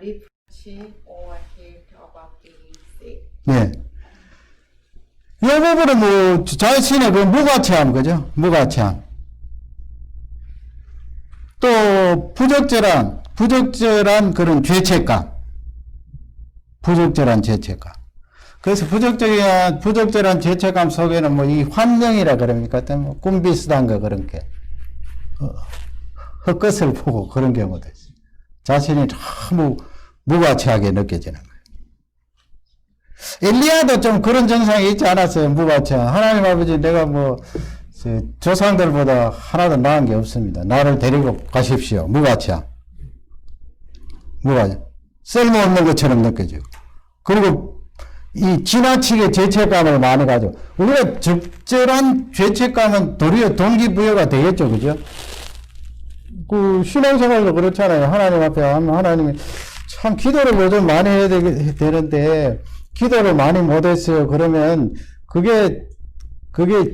leave she or hate about being sick. 네. 이 부분은 뭐, 자신의 그 무가치함, 그죠? 무가치함. 또, 부적절한 그런 죄책감. 부적절한 죄책감. 그래서 부적절한 죄책감 속에는 뭐, 이 환경이라 그럽니까? 뭐 꿈 비슷한 거 그런 게. 헛것을 보고 그런 경우도 있어요. 자신이 너무 무가치하게 느껴지는 거예요. 엘리야도 좀 그런 증상이 있지 않았어요. 무가치함. 하나님 아버지, 내가 뭐 조상들보다 하나도 나은 게 없습니다. 나를 데리고 가십시오. 무가치함. 쓸모없는 것처럼 느껴지고. 그리고 이 지나치게 죄책감을 많이 가지고. 우리가 적절한 죄책감은 도리어 동기부여가 되겠죠. 그죠? 그 신앙생활도 그렇잖아요. 하나님 앞에 하나님이 참 기도를 요즘 많이 해야 되는데 기도를 많이 못했어요. 그러면 그게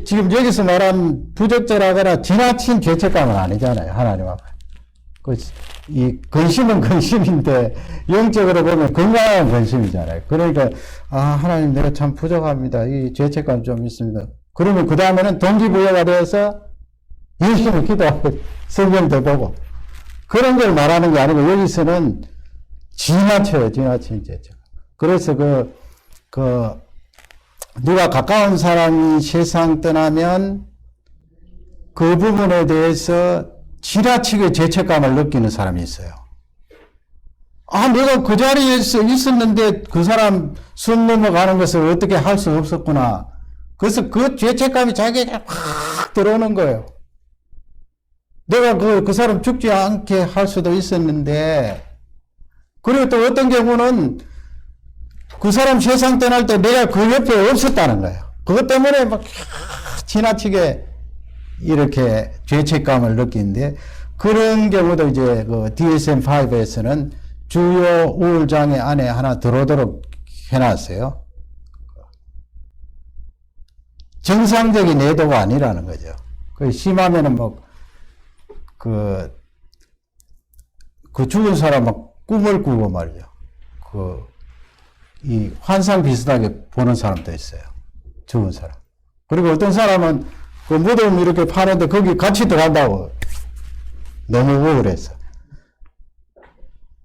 지금 여기서 말한 부적절하거나 지나친 죄책감은 아니잖아요. 하나님 앞에. 이 근심은 근심인데 영적으로 보면 건강한 근심이잖아요. 그러니까 하나님 내가 참 부족합니다. 이 죄책감 좀 있습니다. 그러면 그 다음에는 동기부여가 되어서 열심히 기도하고 성경도 보고 그런 걸 말하는 게 아니고 여기서는 지나친 죄책감. 그래서 누가 가까운 사람이 세상 떠나면 그 부분에 대해서 지나치게 죄책감을 느끼는 사람이 있어요. 내가 그 자리에 있었는데 그 사람 숨 넘어가는 것을 어떻게 할 수 없었구나. 그래서 그 죄책감이 자기에게 확 들어오는 거예요. 내가 그 사람 죽지 않게 할 수도 있었는데, 그리고 또 어떤 경우는 그 사람 세상 떠날 때 내가 그 옆에 없었다는 거예요. 그것 때문에 막 지나치게 이렇게 죄책감을 느끼는데, 그런 경우도 이제 그 DSM-5에서는 주요 우울장애 안에 하나 들어오도록 해놨어요. 정상적인 애도가 아니라는 거죠. 심하면은 그 죽은 사람 막 꿈을 꾸고 말이죠. 이 환상 비슷하게 보는 사람도 있어요. 죽은 사람. 그리고 어떤 사람은 그 무덤 이렇게 파는데 거기 같이 들어간다고. 너무 우울해서.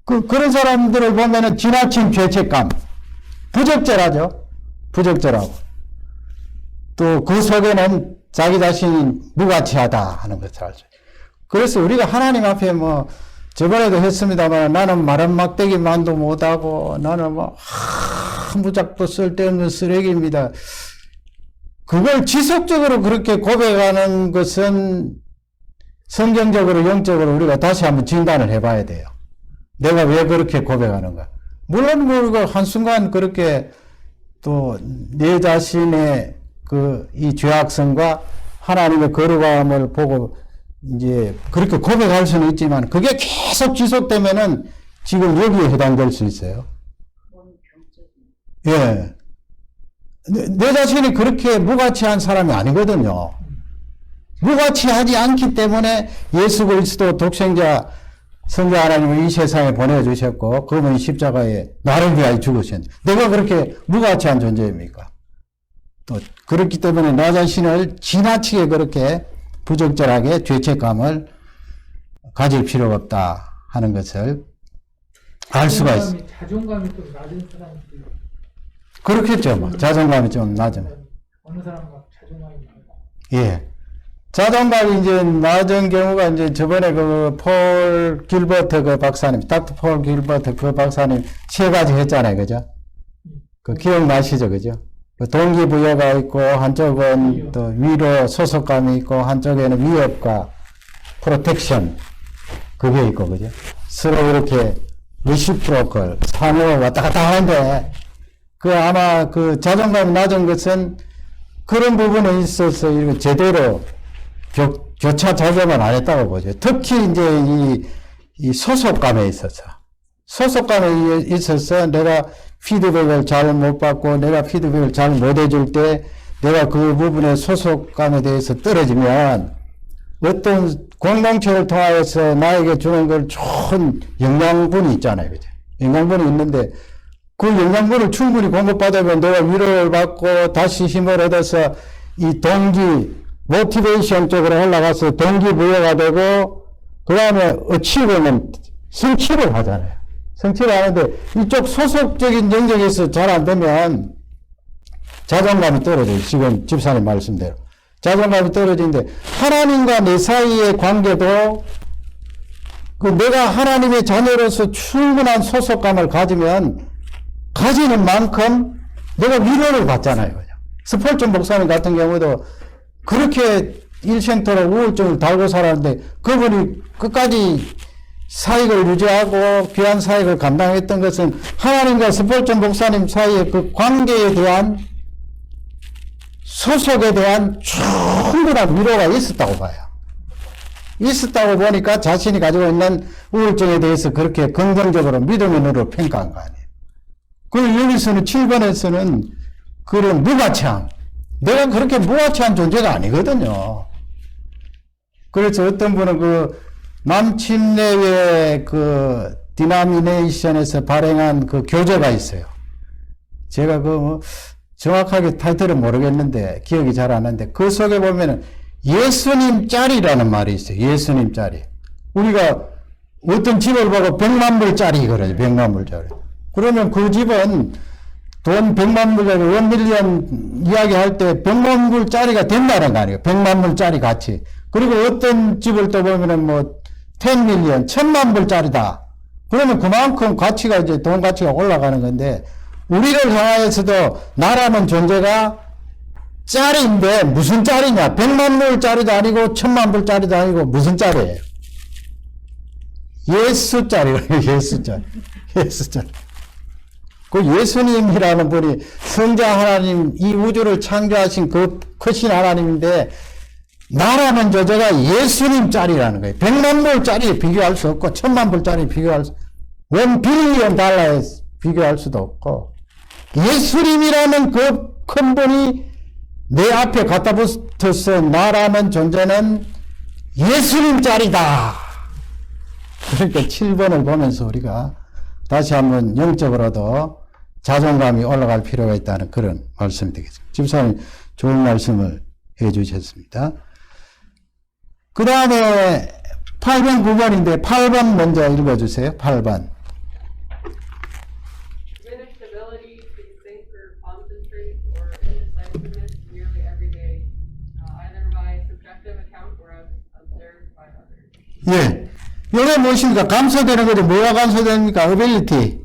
그런 사람들을 보면은 지나친 죄책감. 부적절하죠. 부적절하고. 또 그 속에는 자기 자신이 무가치하다 하는 것을 알죠. 그래서 우리가 하나님 앞에 저번에도 했습니다만 나는 마른 막대기만도 못하고 나는 무작도 쓸데없는 쓰레기입니다. 그걸 지속적으로 그렇게 고백하는 것은 성경적으로 영적으로 우리가 다시 한번 진단을 해봐야 돼요. 내가 왜 그렇게 고백하는가. 물론 우리가 한순간 그렇게 또 내 자신의 이 죄악성과 하나님의 거룩함을 보고 이제 그렇게 고백할 수는 있지만 그게 계속 지속되면은 지금 여기에 해당될 수 있어요. 예. 내 자신이 그렇게 무가치한 사람이 아니거든요. 무가치하지 않기 때문에 예수 그리스도 독생자 성자 하나님을 이 세상에 보내주셨고 그분이 십자가에 나를 위하여 죽으셨는데 내가 그렇게 무가치한 존재입니까? 또 그렇기 때문에 나 자신을 지나치게 그렇게 부적절하게 죄책감을 가질 필요가 없다 하는 것을 알 수가 있어요. 자존감이 좀 낮은 사람들. 그렇겠죠. 자존감이 좀 낮으면. 어느 사람과 자존감이 낮아. 예. 자존감이 이제 낮은 경우가 이제 저번에 폴 길버트 박사님, 닥터 폴 길버트 박사님 3가지 했잖아요. 그죠? 기억나시죠? 그죠? 동기부여가 있고, 한쪽은 또 위로 소속감이 있고, 한쪽에는 위협과 프로텍션. 그게 있고, 그죠? 서로 이렇게 리시프로컬, 상호 왔다 갔다 하는데, 아마 자존감이 낮은 것은 그런 부분에 있어서 이거 제대로 교차 작업을 안 했다고 보죠. 특히 이제 이 소속감에 있어서. 소속감에 있어서 내가 피드백을 잘 못 받고 내가 피드백을 잘 못 해줄 때 내가 그 부분의 소속감에 대해서 떨어지면 어떤 공동체를 통하여서 나에게 주는 걸 좋은 영양분이 있잖아요. 그죠? 영양분이 있는데 그 영양분을 충분히 공급받으면 내가 위로를 받고 다시 힘을 얻어서 이 동기, 모티베이션 쪽으로 올라가서 동기부여가 되고 그 다음에 어치고는 성취를 하잖아요. 성취를 하는데 이쪽 소속적인 영역에서 잘 안 되면 자존감이 떨어져요. 지금 집사님 말씀대로. 자존감이 떨어지는데 하나님과 내 사이의 관계도 그 내가 하나님의 자녀로서 충분한 소속감을 가지면 가지는 만큼 내가 위로를 받잖아요. 그냥. 스폴전 목사님 같은 경우도 그렇게 일생토록 우울증을 달고 살았는데 그분이 끝까지 사역을 유지하고 귀한 사역을 감당했던 것은 하나님과 스폴전 목사님 사이의 그 관계에 대한 소속에 대한 충분한 위로가 있었다고 봐요. 있었다고 보니까 자신이 가지고 있는 우울증에 대해서 그렇게 긍정적으로 믿음의 눈으로 평가한 거 아니에요. 그리고 여기서는 7번에서는 그런 무가치함. 내가 그렇게 무가치한 존재가 아니거든요. 그래서 어떤 분은 그 남침내의 그 디나미네이션에서 발행한 그 교재가 있어요. 제가 그 정확하게 타이틀은 모르겠는데 기억이 잘 안 나는데 그 속에 보면은 예수님 짤이라는 말이 있어요. 예수님 짤이. 우리가 어떤 집을 보고 100만 불짜리 그러죠. 100만 불짜리. 그러면 그 집은 돈 100만 불짜리 1밀리언 이야기할 때 100만 불짜리가 된다는 거 아니에요. 100만 불짜리 가치. 그리고 어떤 집을 또 보면은 뭐 10밀리언, 1000만 불짜리다. 그러면 그만큼 가치가 이제 돈 가치가 올라가는 건데 우리를 향하여서도 나라는 존재가 짤인데 무슨 짤이냐? 100만 불짜리도 아니고 1000만 불짜리도 아니고 무슨 짤이에요? 예수 짤이에요. 예수 짤. 예수 짤. 그 예수님이라는 분이 성자 하나님, 이 우주를 창조하신 그 크신 하나님인데 나라는 존재가 예수님 짤이라는 거예요. 100만 불짜리 비교할 수 없고 1000만 불짜리 비교할 수 1빌리언 달러에 비교할 수도 없고 예수님이라는 그 큰 분이 내 앞에 갖다 붙어서 나라는 존재는 예수님 짤이다. 그러니까 7번을 보면서 우리가 다시 한번 영적으로도 자존감이 올라갈 필요가 있다는 그런 말씀이 되겠습니다. 집사님 좋은 말씀을 해 주셨습니다. 그 다음에 8번 9번인데 8번 먼저 읽어주세요. 8번. Diminished ability to think or concentrate or indecisiveness nearly every day, either by subjective account or observed by others. 예. 이게 무엇입니까? 감소되는 거죠. 뭐가 감소됩니까? 어빌리티.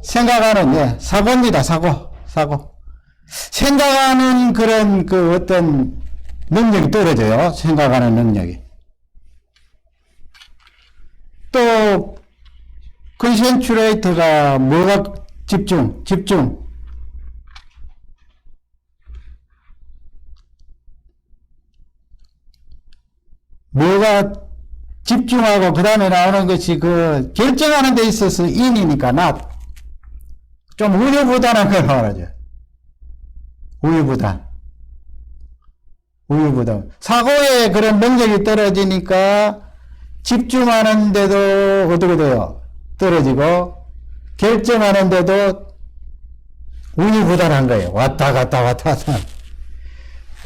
생각하는, 예. 사고입니다. 사고. 생각하는 그런 그 어떤 능력이 떨어져요. 생각하는 능력이. 또, 컨센트레이터가 뭐가 집중. 뭐가 집중하고 그 다음에 나오는 것이 그 결정하는 데 있어서 in이니까 not. 좀 우유부단한 걸 말하죠. 우유부단. 사고의 그런 능력이 떨어지니까 집중하는데도 어떻게 돼요? 떨어지고 결정하는데도 우유부단한 거예요. 왔다 갔다.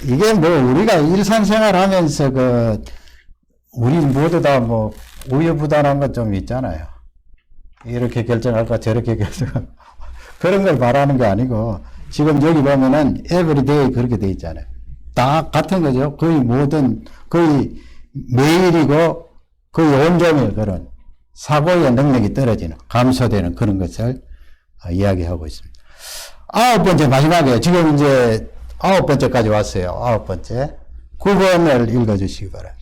이게 뭐 우리가 일상생활 하면서 우리 모두 다 뭐 우유부단한 것 좀 있잖아요. 이렇게 결정할까 저렇게 결정할까 그런 걸 말하는 게 아니고 지금 여기 보면은 everyday 그렇게 돼 있잖아요. 다 같은 거죠. 거의 매일이고 거의 온종일 그런 사고의 능력이 떨어지는 감소되는 그런 것을 이야기하고 있습니다. 9번째 마지막에 지금 이제 9번째까지 왔어요. 9번째 9번을 읽어주시기 바랍니다.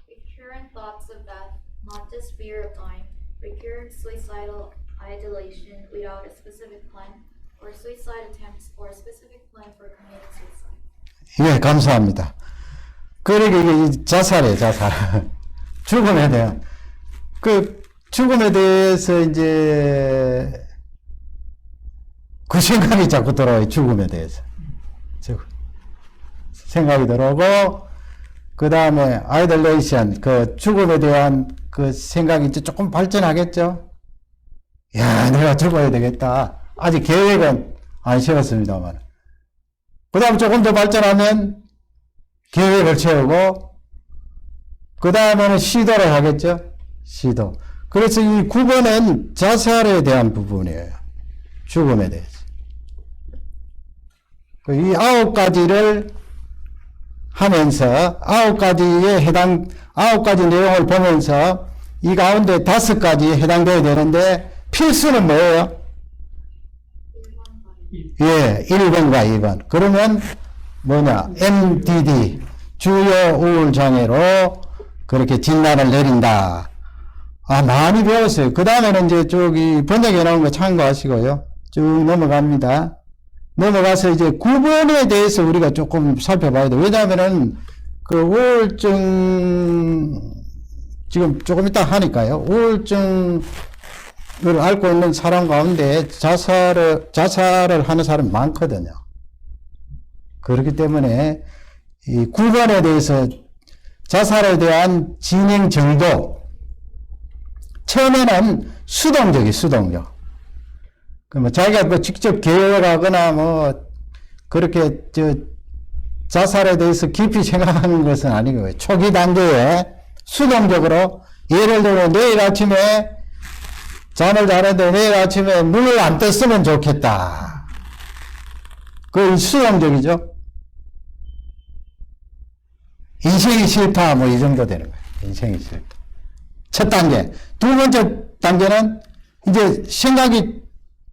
Recurrent thoughts of death, not despair of dying, recurrent suicidal ideation without a specific plan, or suicide attempts or a specific plan for committing suicide. 예, 감사합니다. 그러니까 이게 자살이에요, 자살. 죽음에 대한. 죽음에 대해서 이제, 그 생각이 자꾸 들어와요, 죽음에 대해서. 생각이 들어오고, 그 다음에 아이들레이션, 그 죽음에 대한 그 생각이 이제 조금 발전하겠죠? 야, 내가 죽어야 되겠다. 아직 계획은 안 세웠습니다만. 그 다음 조금 더 발전하면 계획을 세우고, 그 다음에는 시도를 하겠죠? 시도. 그래서 이 9번은 자살에 대한 부분이에요. 죽음에 대해서. 이 9가지를 하면서 9가지 내용을 보면서 이 가운데 5가지에 해당되어야 되는데 필수는 뭐예요? 예, 1번과 2번. 그러면 뭐냐? MDD, 주요 우울장애로 그렇게 진단을 내린다. 아, 많이 배웠어요. 그 다음에는 이제 저기 번역해 놓은 거 참고하시고요. 쭉 넘어갑니다. 넘어가서 이제 9번에 대해서 우리가 조금 살펴봐야 돼요. 왜냐하면은 그 우울증 지금 조금 이따 하니까요. 우울증을 앓고 있는 사람 가운데 자살을 하는 사람이 많거든요. 그렇기 때문에 이 9번에 대해서 자살에 대한 진행 정도, 처음에는 수동적. 뭐 자기가 뭐 직접 계획하거나 뭐 그렇게 자살에 대해서 깊이 생각하는 것은 아니고요. 초기 단계에 수동적으로, 예를 들어 내일 아침에 잠을 자는데 내일 아침에 눈을 안 떴으면 좋겠다. 그건 수동적이죠. 인생이 싫다, 뭐 이 정도 되는 거예요. 인생이 싫다. 첫 단계. 두 번째 단계는 이제 생각이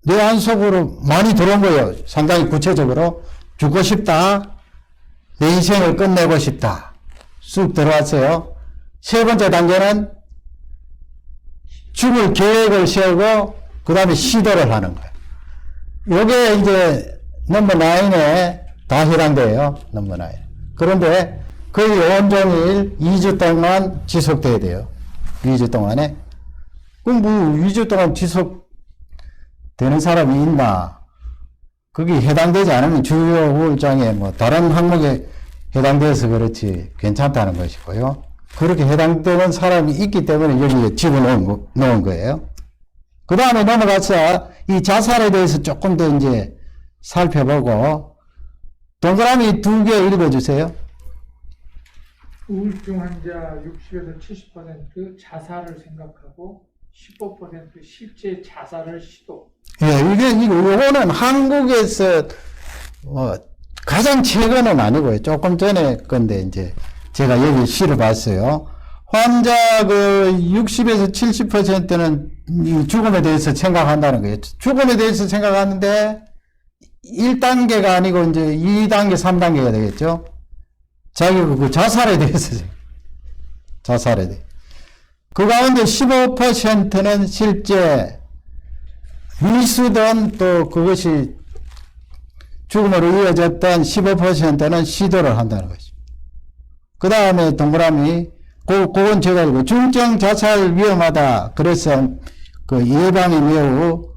내 안속으로 많이 들어온 거예요. 상당히 구체적으로. 죽고 싶다. 내 인생을 끝내고 싶다. 쑥 들어왔어요. 세 번째 단계는 죽을 계획을 세우고 그 다음에 시도를 하는 거예요. 요게 이제 넘버 9에 다 해당돼요. 넘버 9. 그런데 거의 온종일 2주 동안 지속돼야 돼요. 2주 동안에. 그럼 뭐 2주 동안 지속되는 사람이 있나? 거기 해당되지 않으면 주요 우울장애 뭐 다른 항목에 해당돼서 그렇지 괜찮다는 것이고요. 그렇게 해당되는 사람이 있기 때문에 여기에 집어넣은 거예요. 그 다음에 넘어가서 이 자살에 대해서 조금 더 이제 살펴보고, 동그라미 2개 읽어주세요. 우울증 환자 60에서 70% 자살을 생각하고 15% 실제 자살을 시도. 예, 이거는 한국에서, 가장 최근은 아니고요. 조금 전에 건데, 이제, 제가 여기 시를 봤어요. 환자 60에서 70%는 이 죽음에 대해서 생각한다는 거예요. 죽음에 대해서 생각하는데, 1단계가 아니고, 이제 2단계, 3단계가 되겠죠. 자기가 그 자살에 대해서, 자살에 대해. 그 가운데 15%는 실제 미수든 또 그것이 죽음으로 이어졌던 15%는 시도를 한다는 것이죠. 그 다음에 동그라미, 그건 제가 이거 중증 자살 위험하다. 그래서 그 예방이 매우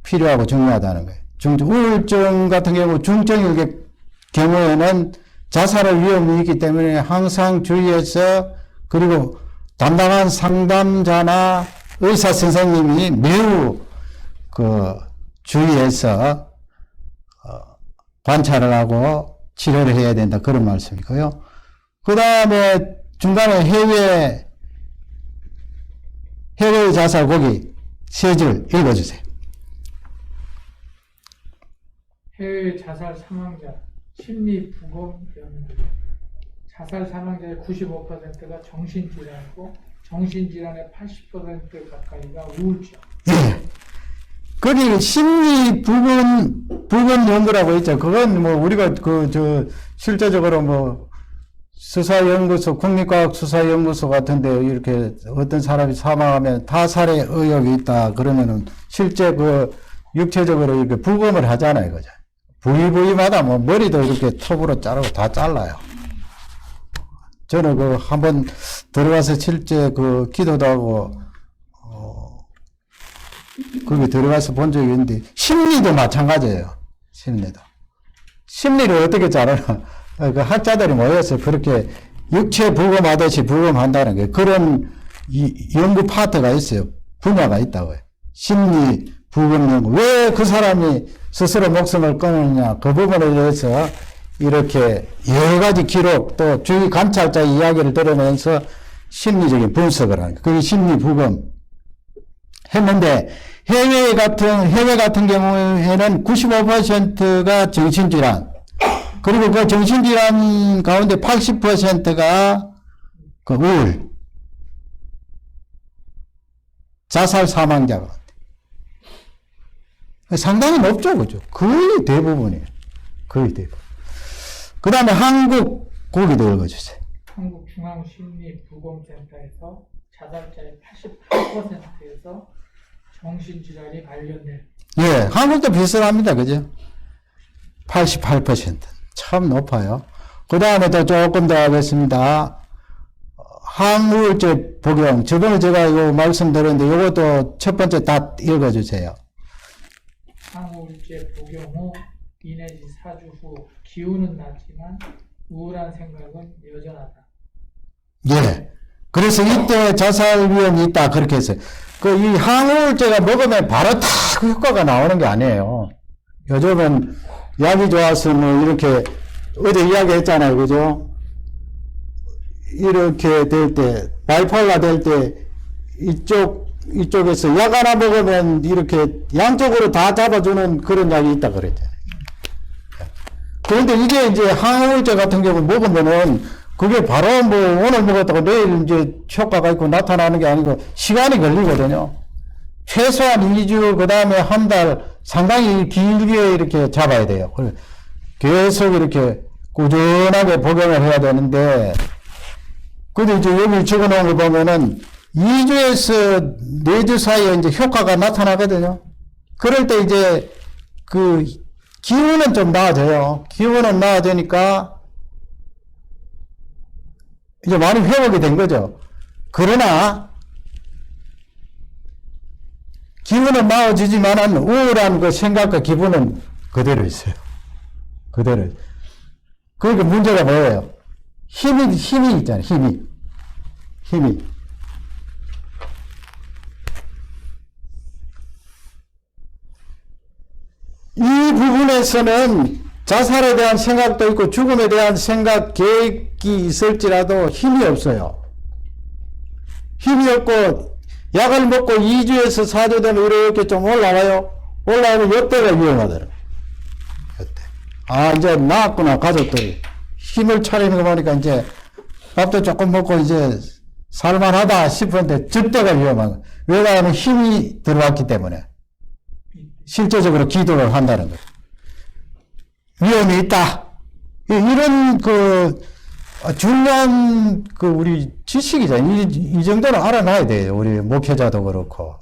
필요하고 중요하다는 거예요. 우울증 같은 경우 중증일 경우에는 자살의 위험이 있기 때문에 항상 주의해서, 그리고 담당한 상담자나 의사 선생님이 매우 주의해서 관찰을 하고 치료를 해야 된다. 그런 말씀이고요. 그 다음에 중간에 해외 자살 거기 3줄 읽어주세요. 해외 자살 사망자 심리 부검 연구. 자살 사망자의 95%가 정신질환이고 정신질환의 80% 가까이가 우울증. 예. 거기 심리 부분 연구라고 있죠. 그건 뭐 우리가 실제적으로 뭐 수사연구소, 국립과학수사연구소 같은데 이렇게 어떤 사람이 사망하면 타살의 의혹이 있다. 그러면은 실제 육체적으로 이렇게 부검을 하잖아요. 그죠? 부위마다 뭐 머리도 이렇게 톱으로 자르고 다 잘라요. 저는 한번 들어가서 실제 기도도 하고, 거기 들어가서 본 적이 있는데, 심리도 마찬가지예요. 심리를 어떻게 자르나. 그 학자들이 모여서 그렇게 육체 부검하듯이 부검한다는 게 그런 연구 파트가 있어요. 분야가 있다고요. 심리 부검 연구. 왜 그 사람이 스스로 목숨을 끊느냐. 그 부분에 대해서 이렇게 여러 가지 기록 또 주위 관찰자 이야기를 들으면서 심리적인 분석을 하는 거예요. 그게 심리 부검 했는데 해외 같은 경우에는 95%가 정신질환. 그리고 그 정신질환 가운데 80%가 그 우울. 자살 사망자가. 상당히 높죠, 그죠? 거의 대부분이에요. 거의 대부분. 그 다음에 한국 고기도 읽어주세요. 한국중앙심리부검센터에서 자살자의 88%에서 정신질환이 발견돼요. 예, 한국도 비슷합니다, 그죠? 88%. 참 높아요. 그 다음에 또 조금 더 하겠습니다. 항우울제 복용. 저번에 제가 이거 말씀드렸는데 이것도 첫 번째 다 읽어주세요. 항우울제 복용 후 2 내지 4주 후 기운은 낮지만 우울한 생각은 여전하다. 예. 그래서 이때 자살 위험이 있다. 그렇게 했어요. 그 이 항우울제가 먹으면 바로 다 그 효과가 나오는 게 아니에요. 요즘은 약이 좋아서 뭐 이렇게 어제 이야기했잖아요. 그죠? 이렇게 될 때, 바이폴라 될 때 이쪽에서 약 하나 먹으면 이렇게 양쪽으로 다 잡아주는 그런 약이 있다 그랬잖아요. 그런데 이게 이제 항우울제 같은 경우 먹으면은 그게 바로 뭐 오늘 먹었다고 내일 이제 효과가 있고 나타나는 게 아니고 시간이 걸리거든요. 최소한 2주, 그 다음에 한 달 상당히 길게 이렇게 잡아야 돼요. 계속 이렇게 꾸준하게 복용을 해야 되는데, 근데 이제 여기 적어 놓은 거 보면은 2주에서 4주 사이에 이제 효과가 나타나거든요. 그럴 때 이제 그 기운은 좀 나아져요. 기운은 나아지니까 이제 많이 회복이 된 거죠. 그러나 기분은 나아지지만은 우울한 그 생각과 기분은 그대로 있어요. 그대로. 그러니까 문제가 뭐예요? 힘이 있잖아요. 힘이. 이 부분에서는 자살에 대한 생각도 있고 죽음에 대한 생각, 계획이 있을지라도 힘이 없어요. 힘이 없고 약을 먹고 2주에서 4주 되면 이렇게 좀 올라와요. 올라오면 이때가 위험하더라고요. 이때. 아, 이제 나았구나, 가족들이. 힘을 차리는 거 보니까 이제 밥도 조금 먹고 이제 살만하다 싶은데 저때가 위험한 거예요. 왜냐하면 힘이 들어왔기 때문에. 실제적으로 기도를 한다는 거예요. 위험이 있다. 이런 중요한 우리 지식이잖아요. 이 정도는 알아놔야 돼요. 우리 목회자도 그렇고.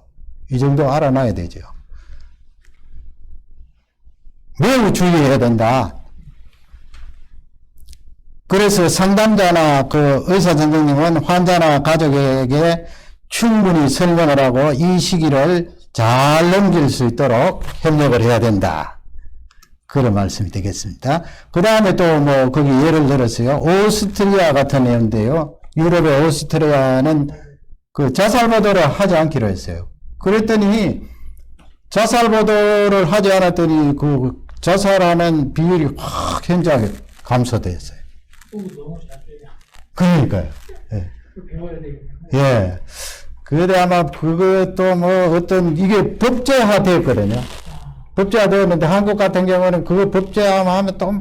이 정도 알아놔야 되죠. 매우 주의해야 된다. 그래서 상담자나 의사 선생님은 환자나 가족에게 충분히 설명을 하고 이 시기를 잘 넘길 수 있도록 협력을 해야 된다. 그런 말씀이 되겠습니다. 그 다음에 또 거기 예를 들었어요. 오스트리아 같은 내용인데요. 유럽의 오스트리아는 자살보도를 하지 않기로 했어요. 그랬더니 자살보도를 하지 않았더니 자살하는 비율이 확 현저하게 감소됐어요. 너무 잘 돼요. 그러니까요. 예. 배워야 되겠네요. 예. 그런데 아마 그것도 이게 법제화 됐거든요. 법제화되었는데 한국 같은 경우는 그거 법제화하면 또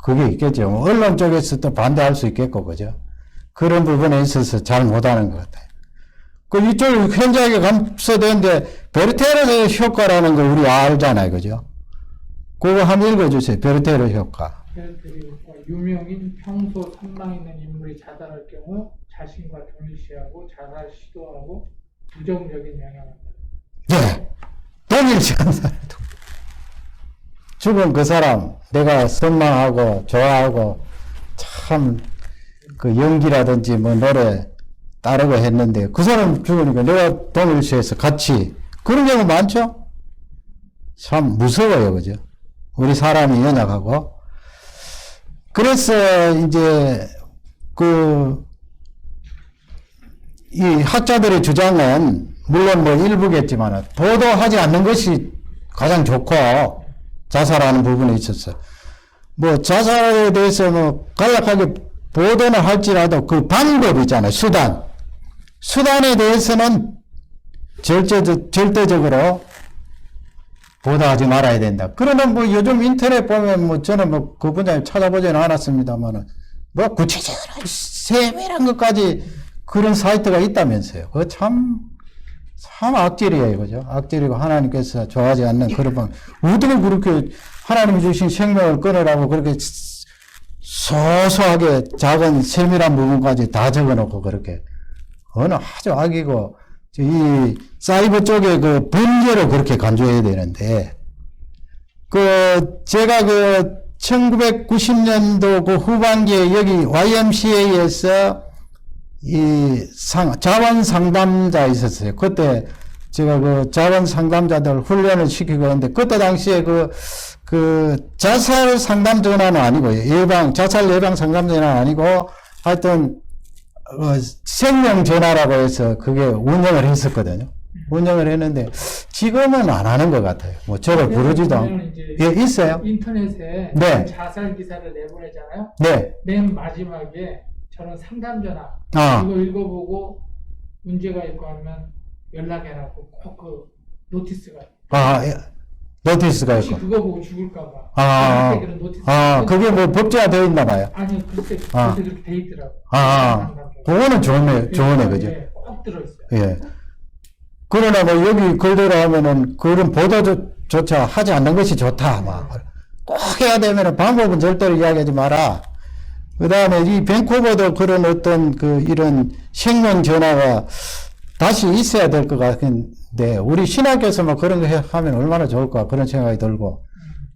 그게 있겠죠. 언론 쪽에서 또 반대할 수 있겠고, 그죠? 그런 부분에 있어서 잘 못하는 것 같아요. 이쪽 현저하게 감소되는데 베르테르 효과라는 걸 우리 알잖아요, 그죠? 그거 한번 읽어주세요. 베르테르 효과. 베르테르 효과. 유명인 평소 선망 있는 인물이 자살할 경우 자신과 동일시하고 자살 시도하고 부정적인 영향을 받는다. 네. 동일시한 사람도. 죽은 그 사람, 내가 선망하고, 좋아하고, 참, 연기라든지 노래 따르고 했는데, 그 사람 죽으니까 내가 동일시해서 같이, 그런 경우 많죠? 참 무서워요, 그죠? 우리 사람이 연약하고. 그래서 이제 이 학자들의 주장은 물론 뭐 일부겠지만 보도하지 않는 것이 가장 좋고 자살하는 부분에 있어서 뭐 자살에 대해서 뭐 간략하게 보도는 할지라도 그 방법 있잖아요. 수단에 대해서는 절대적으로 보도하지 말아야 된다. 그러나 뭐 요즘 인터넷 보면 뭐 저는 뭐 그 분야에 찾아보지는 않았습니다만은 뭐 구체적으로 세밀한 것까지 그런 사이트가 있다면서요. 그거 참 악질이에요. 그죠? 악질이고 하나님께서 좋아하지 않는 그런 방. 어떻게 그렇게 하나님이 주신 생명을 끊으라고 그렇게 소소하게 작은 세밀한 부분까지 다 적어놓고 그렇게. 그거는 아주 악이고, 이 사이버 쪽에 그 범죄로 그렇게 간주해야 되는데, 제가 1990년도 그 후반기에 여기 YMCA에서 자원 상담자 있었어요. 그때 제가 그 자원 상담자들 훈련을 시키고 했는데, 그때 당시에 자살 상담 전화는 아니고, 자살 예방 상담 전화는 아니고, 하여튼, 생명 전화라고 해서 그게 운영을 했었거든요. 운영을 했는데, 지금은 안 하는 것 같아요. 뭐, 저를 부르지도 않고. 예, 있어요? 인터넷에 네. 자살 기사를 내보내잖아요. 네. 맨 마지막에 저는 상담 전화 이거 읽어보고 문제가 있고 하면 연락해라고 꼭 그 노티스가 노티스가 혹시 있고. 그거 보고 죽을까봐 그런 노티스 그게 뭐 법제화 되어 있나 봐요. 아니 글쎄 그렇게 돼 있더라고. 그거는 좋네, 그죠? 예, 꼭 들어있어요. 예. 그러나 뭐 여기 글대로 하면은 그런 보도조차 하지 않는 것이 좋다. 꼭 해야 되면은 방법은 절대로 이야기하지 마라. 그 다음에 이 밴쿠버도 그런 어떤 이런 생명 전화가 다시 있어야 될 것 같은데, 우리 신학교에서 그런 거 하면 얼마나 좋을까 그런 생각이 들고,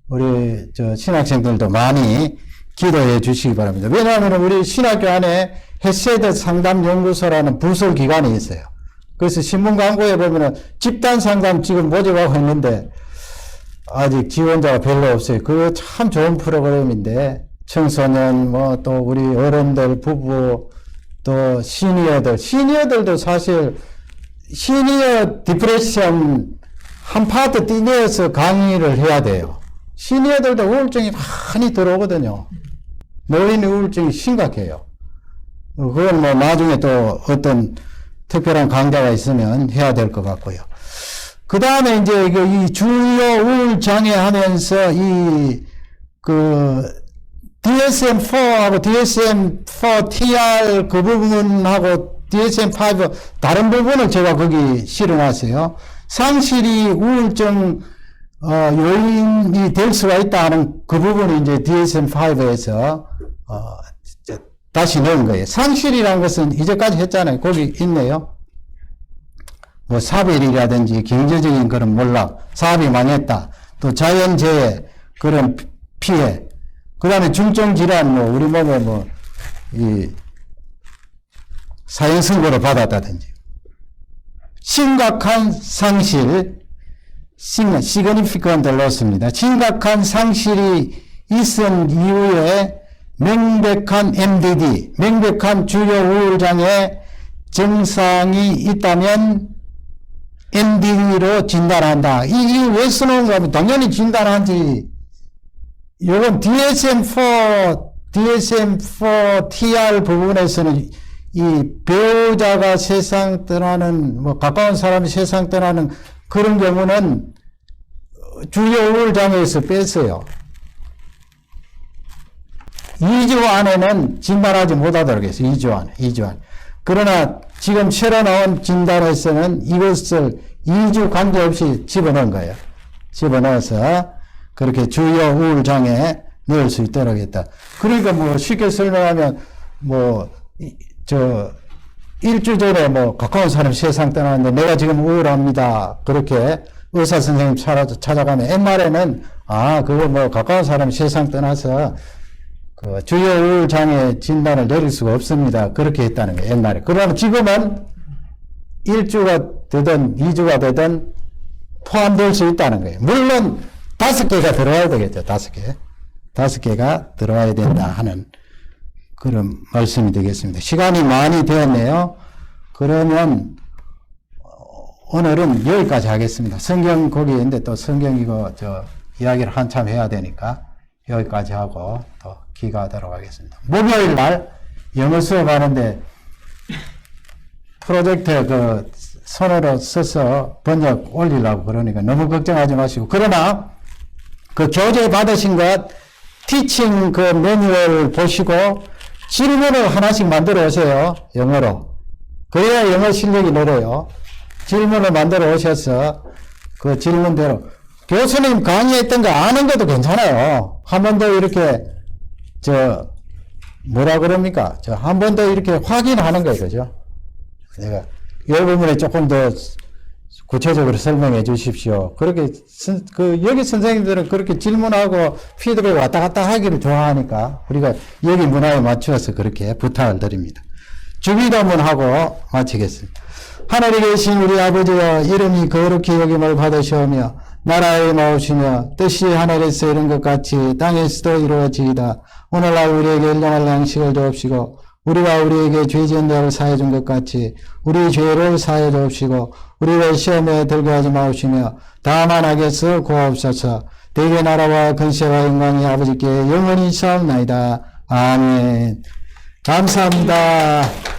우리 신학생들도 많이 기도해 주시기 바랍니다. 왜냐하면 우리 신학교 안에 헤세드 상담연구소라는 부설 기관이 있어요. 그래서 신문 광고에 보면은 집단 상담 지금 모집하고 있는데 아직 지원자가 별로 없어요. 그거 참 좋은 프로그램인데 청소년 또 우리 어른들 부부 또 시니어들도 사실 시니어 디프레션 한 파트 띄내서 강의를 해야 돼요. 시니어들도 우울증이 많이 들어오거든요. 노인 우울증이 심각해요. 그건 뭐 나중에 또 어떤 특별한 강좌가 있으면 해야 될 것 같고요. 그 다음에 이제 이 주요 우울 장애 하면서 DSM-4하고 DSM-4TR 그 부분하고 DSM-5 다른 부분을 제가 거기 실어놨어요. 상실이 우울증 요인이 될 수가 있다 하는 그 부분이 이제 DSM-5에서 다시 넣은 거예요. 상실이라는 것은 이제까지 했잖아요. 거기 있네요. 뭐 사별이라든지 경제적인 그런 몰락, 사업이 망했다. 또 자연재해, 그런 피해. 그 다음에 중증질환, 우리 몸에 사형선고를 받았다든지. 심각한 상실, significant loss입니다. 심각한 상실이 있은 이후에 명백한 MDD, 명백한 주요 우울장애 증상이 있다면 MDD로 진단한다. 이 왜 쓰는 거면 당연히 진단하지. 이건 DSM-4TR 부분에서는 이 배우자가 세상 떠나는, 가까운 사람이 세상 떠나는 그런 경우는 주요 우울장애에서 뺐어요. 2주 안에는 진단하지 못하도록 했어요. 2주 안에. 그러나 지금 새로 나온 진단에서는 이것을 2주 관계없이 집어넣은 거예요. 집어넣어서 그렇게 주요 우울장애 넣을 수 있도록 했다. 그러니까 쉽게 설명하면 일주 전에 가까운 사람 세상 떠나는데 내가 지금 우울합니다. 그렇게 의사 선생님 찾아가면 옛말에는 그거 가까운 사람 세상 떠나서 주요 우울장애 진단을 내릴 수가 없습니다. 그렇게 했다는 거예요, 옛날에. 그러면 지금은 1주가 되든 2주가 되든 포함될 수 있다는 거예요. 물론 5개가 들어가야 되겠죠, 5개. 5개가 들어와야 된다 하는 그런 말씀이 되겠습니다. 시간이 많이 되었네요. 그러면 오늘은 여기까지 하겠습니다. 성경 거기 있는데 또 성경 이거 이야기를 한참 해야 되니까 여기까지 하고 또 기가하도록 하겠습니다. 목요일 날 영어 수업하는데 프로젝트 손으로 써서 번역 올리려고 그러니까 너무 걱정하지 마시고, 그러나 그 교재 받으신 것 티칭 그 매뉴얼 보시고 질문을 하나씩 만들어 오세요. 영어로. 그래야 영어 실력이 늘어요. 질문을 만들어 오셔서 그 질문대로 교수님 강의했던 거 아는 것도 괜찮아요. 한 번 더 이렇게 뭐라 그럽니까? 한 번 더 이렇게 확인하는 거예요. 그죠? 내가 이 부분에 조금 더 구체적으로 설명해 주십시오. 그렇게 여기 선생님들은 그렇게 질문하고 피드백 왔다 갔다 하기를 좋아하니까 우리가 여기 문화에 맞추어서 그렇게 부탁을 드립니다. 주기도문하고 마치겠습니다. 하늘에 계신 우리 아버지여, 이름이 거룩히 여김을 받으시오며 나라에 나오시며 뜻이 하늘에서 이룬 것 같이 땅에서도 이루어지이다. 오늘날 우리에게 일용할 양식을 주옵시고 우리가 우리에게 죄 지은 자를 사해 준 것 같이 우리 죄를 사해 주옵시고 우리를 시험에 들게 하지 마옵시며 다만 악에서 구하옵소서. 대개 나라와 근세와 영광이 아버지께 영원히 있사옵나이다. 아멘. 감사합니다.